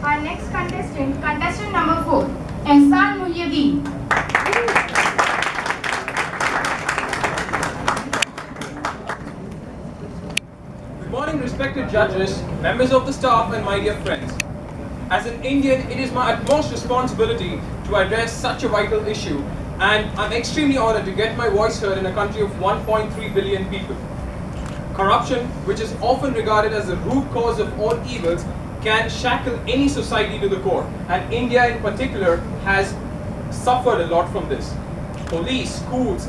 Our next contestant number 4, Ihsaan. Good morning, respected judges, members of the staff, and my dear friends. As an Indian, it is my utmost responsibility to address such a vital issue, and I'm extremely honored to get my voice heard in a country of 1.3 billion people. Corruption, which is often regarded as the root cause of all evils, can shackle any society to the core, and India in particular has suffered a lot from this. Police, schools,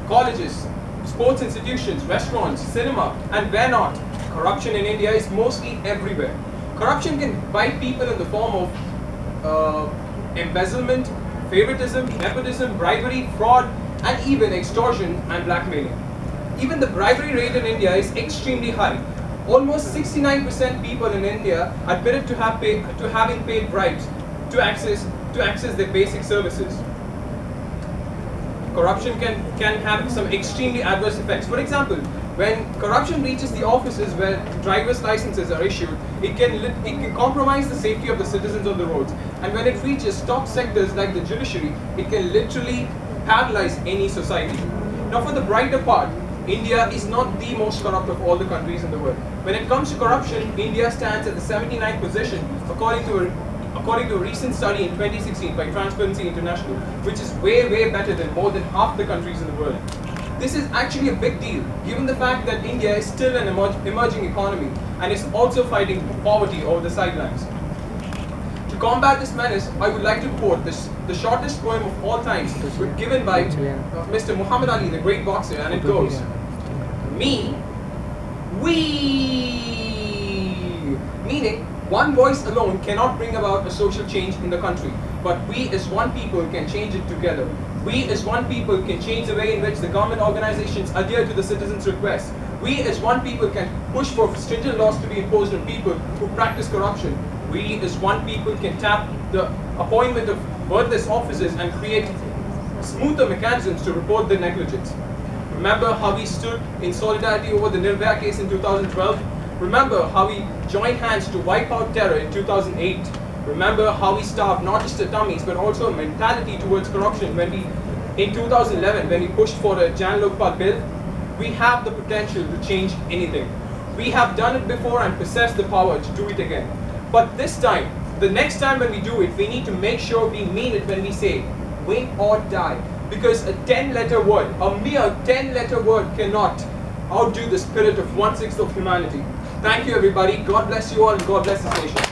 colleges, sports institutions, restaurants, cinema, and where not, corruption in India is mostly everywhere. Corruption can bite people in the form of embezzlement, favoritism, nepotism, bribery, fraud, and even extortion and blackmailing. Even the bribery rate in India is extremely high. Almost 69% people in India admitted to having paid bribes to access their basic services. Corruption can have some extremely adverse effects. For example, when corruption reaches the offices where driver's licenses are issued, it can compromise the safety of the citizens on the roads. And when it reaches top sectors like the judiciary, it can literally paralyze any society. Now, for the brighter part, India is not the most corrupt of all the countries in the world. When it comes to corruption, India stands at the 79th position according to a recent study in 2016 by Transparency International, which is way better than more than half the countries in the world. This is actually a big deal, given the fact that India is still an emerging economy and is also fighting poverty over the sidelines. To combat this menace, I would like to quote the shortest poem of all times, given by Mr. Muhammad Ali, the great boxer, and it goes, "Me, we," meaning one voice alone cannot bring about a social change in the country, but we as one people can change it together. We as one people can change the way in which the government organizations adhere to the citizens' requests. We as one people can push for stringent laws to be imposed on people who practice corruption. We as one people can tap the appointment of worthless officers and create smoother mechanisms to report their negligence. Remember how we stood in solidarity over the Nirbhaya case in 2012? Remember how we joined hands to wipe out terror in 2008? Remember how we starved not just our tummies but also a mentality towards corruption in 2011 when we pushed for a Jan Lokpal bill? We have the potential to change anything. We have done it before and possess the power to do it again. But this time, the next time when we do it, we need to make sure we mean it when we say, win or die. Because a 10-letter word, a mere 10-letter word cannot outdo the spirit of 1/6 of humanity. Thank you everybody, God bless you all and God bless this nation.